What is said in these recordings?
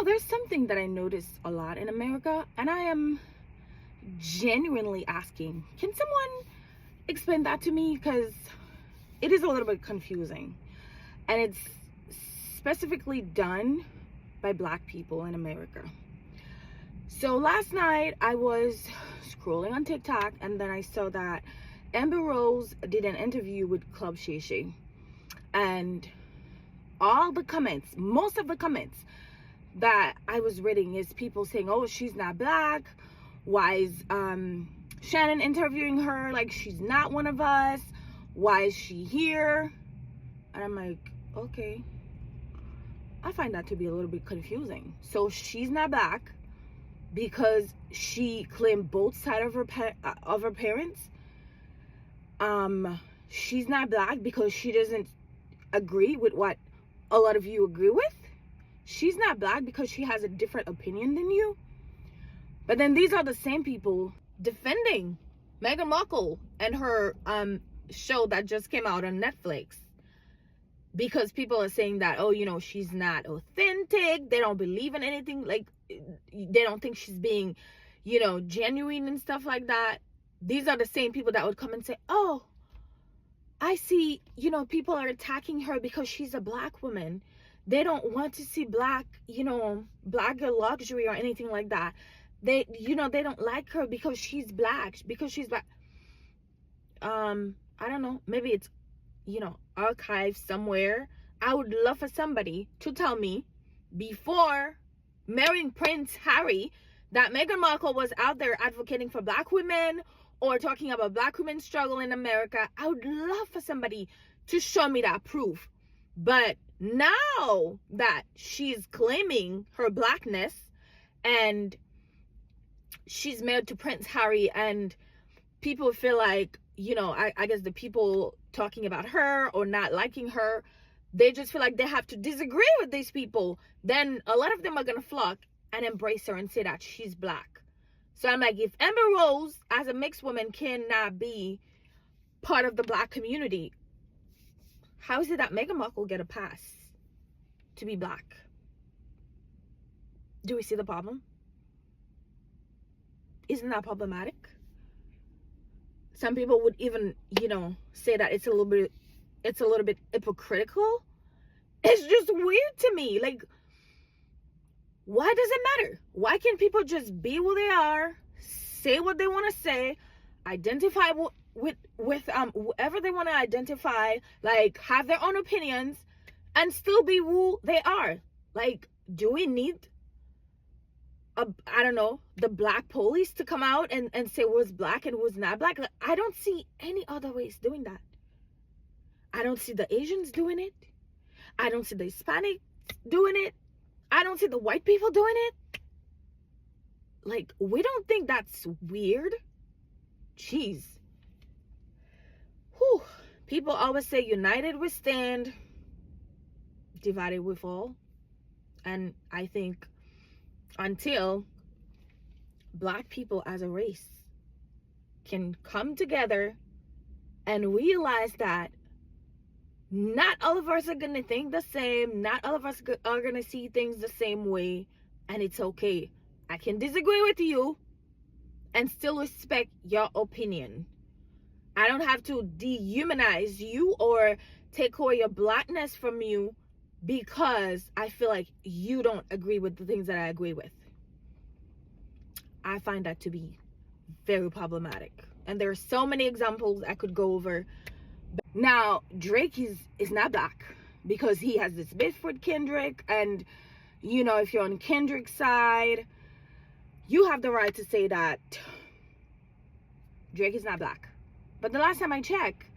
There's something that I notice a lot in America, and I am genuinely asking, can someone explain that to me? Because it is a little bit confusing, and it's specifically done by Black people in America. So last night I was scrolling on TikTok, and then I saw that Amber Rose did an interview with Club Shay Shay, and all the comments, most of the comments that I was reading is people saying, oh, she's not Black. Why is Shannon interviewing her like she's not one of us? Why is she here? And I'm like, okay, I find that to be a little bit confusing. So she's not Black because she claimed both sides of her parents. She's not Black because she doesn't agree with what a lot of you agree with. She's not Black because she has a different opinion than you. But then these are the same people defending Meghan Markle and her show that just came out on Netflix, because people are saying that, oh, she's not authentic. They don't believe in anything. Like, they don't think she's being, genuine and stuff like that. These are the same people that would come and say, oh, I see, people are attacking her because she's a Black woman. They don't want to see Black, Black girl luxury or anything like that. They, they don't like her because she's Black, I don't know, maybe it's, archived somewhere. I would love for somebody to tell me before marrying Prince Harry that Meghan Markle was out there advocating for Black women or talking about Black women's struggle in America. I would love for somebody to show me that proof. But now that she's claiming her Blackness and she's married to Prince Harry, and people feel like, I guess the people talking about her or not liking her, they just feel like they have to disagree with these people. Then a lot of them are going to flock and embrace her and say that she's Black. So I'm like, if Amber Rose as a mixed woman cannot be part of the Black community, how is it that Meghan Markle get a pass to be Black? Do we see the problem? Isn't that problematic? Some people would even, say that it's a little bit hypocritical. It's just weird to me. Like, why does it matter? Why can't people just be who they are, say what they want to say, identify with whoever they want to identify, like have their own opinions, and still be who they are? Like, do we need the Black police to come out and say who's Black and who's not Black? Like, I don't see any other ways doing that. I don't see the Asians doing it. I don't see the Hispanics doing it. I don't see the white people doing it. Like, we don't think that's weird? Jeez. Whew. People always say united we stand, divided we fall. And I think until Black people as a race can come together and realize that not all of us are going to think the same, not all of us are going to see things the same way, and it's okay. I can disagree with you and still respect your opinion. I don't have to dehumanize you or take away your Blackness from you because I feel like you don't agree with the things that I agree with. I find that to be very problematic. And there are so many examples I could go over. Now, Drake is not Black because he has this beef with Kendrick. And, if you're on Kendrick's side, you have the right to say that Drake is not Black. But the last time I checked,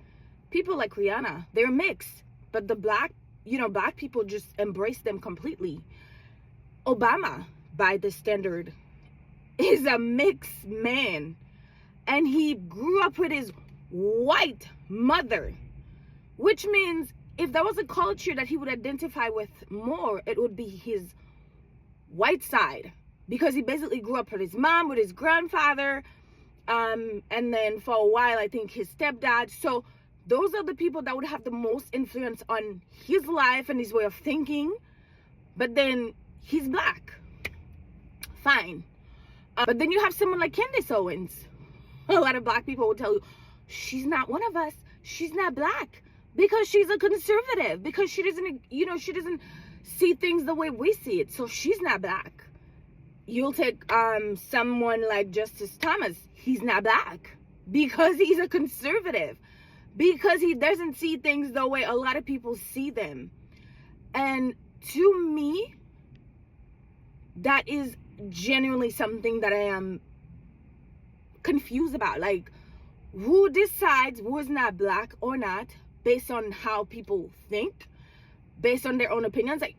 people like Rihanna, they're mixed. But the Black people just embrace them completely. Obama, by the standard, is a mixed man. And he grew up with his white mother, which means if there was a culture that he would identify with more, it would be his white side, because he basically grew up with his mom, with his grandfather, and then for a while I think his stepdad. So those are the people that would have the most influence on his life and his way of thinking. But then he's black. Fine. But then you have someone like Candace Owens. A lot of black people will tell you, she's not one of us. She's not black. Because she's a conservative. Because she doesn't, she doesn't see things the way we see it. So she's not black. You'll take someone like Justice Thomas. He's not black. Because he's a conservative. Because he doesn't see things the way a lot of people see them. And to me, that is genuinely something that I am confused about. Like, who decides who is not black or not based on how people think, based on their own opinions? Like,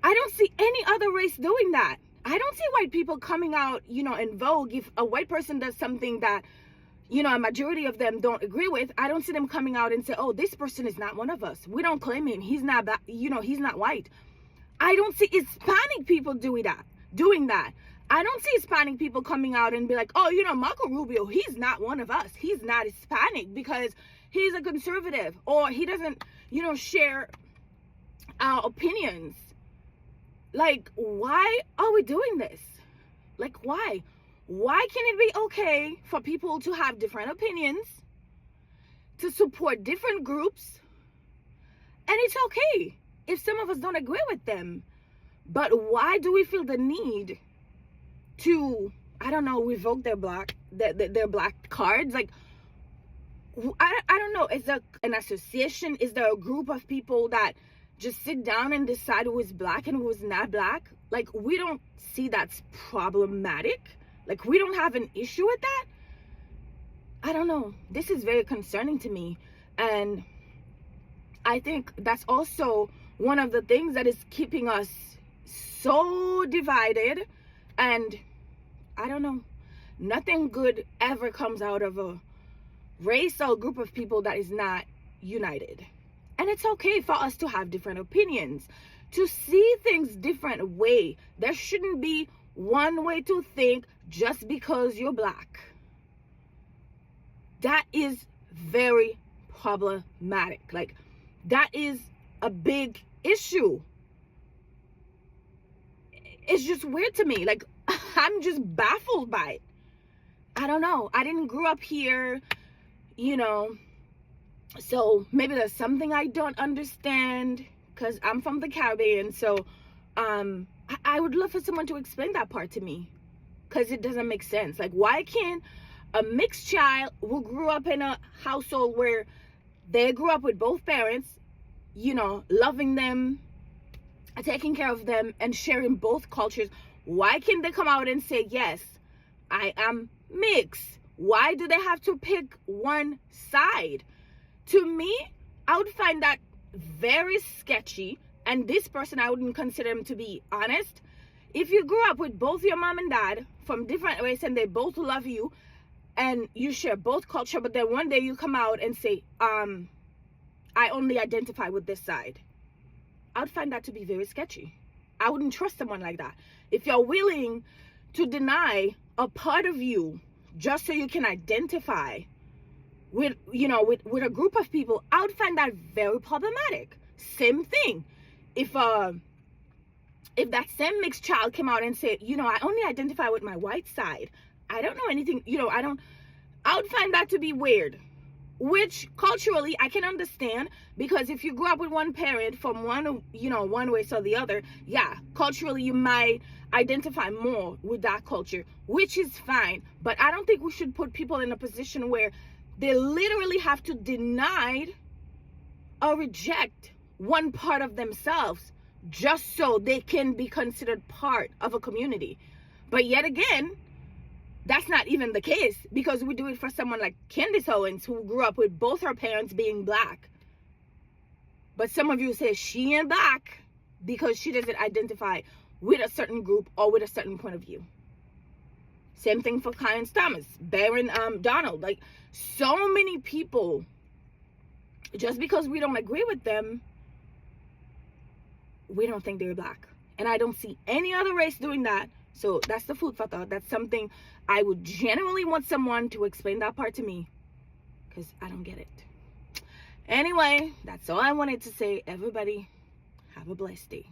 I don't see any other race doing that. I don't see white people coming out, in vogue. If a white person does something that, a majority of them don't agree with, I don't see them coming out and say, oh, this person is not one of us. We don't claim him. He's not, he's not white. I don't see Hispanic people doing that. I don't see Hispanic people coming out and be like, oh, Marco Rubio, he's not one of us. He's not Hispanic because he's a conservative, or he doesn't, share our opinions. Like, why are we doing this? Like, why? Why can it be okay for people to have different opinions, to support different groups, and it's okay if some of us don't agree with them? But why do we feel the need to, I don't know, revoke their black cards? Like, I don't know. Is there an association? Is there a group of people that just sit down and decide who is black and who is not black? Like, we don't see that's problematic. Like, we don't have an issue with that. I don't know. This is very concerning to me. And I think that's also one of the things that is keeping us so divided. And I don't know. Nothing good ever comes out of a race or a group of people that is not united. And it's okay for us to have different opinions, to see things different way. There shouldn't be one way to think just because you're black. That is very problematic. Like, that is a big issue. It's just weird to me. Like, I'm just baffled by it. I don't know. I didn't grow up here, so maybe there's something I don't understand because I'm from the Caribbean. So I would love for someone to explain that part to me, because it doesn't make sense. Like, why can't a mixed child who grew up in a household where they grew up with both parents, loving them, taking care of them, and sharing both cultures, why can't they come out and say, yes, I am mixed? Why do they have to pick one side? To me, I would find that very sketchy. And this person, I wouldn't consider him to be honest. If you grew up with both your mom and dad from different races and they both love you and you share both culture, but then one day you come out and say, I only identify with this side, I would find that to be very sketchy. I wouldn't trust someone like that. If you're willing to deny a part of you just so you can identify with a group of people, I would find that very problematic. Same thing. If that same mixed child came out and said, I only identify with my white side, I don't know anything, I would find that to be weird. Which culturally I can understand, because if you grew up with one parent from one race or the other, yeah, culturally you might identify more with that culture, which is fine. But I don't think we should put people in a position where they literally have to deny or reject one part of themselves just so they can be considered part of a community. But yet again, that's not even the case, because we do it for someone like Candace Owens, who grew up with both her parents being black. But some of you say she ain't black because she doesn't identify with a certain group or with a certain point of view. Same thing for Candace Thomas, Baron Donald. Like, so many people, just because we don't agree with them, we don't think they're black. And I don't see any other race doing that. So that's the food for thought. That's something I would genuinely want someone to explain that part to me, because I don't get it. Anyway, that's all I wanted to say. Everybody, have a blessed day.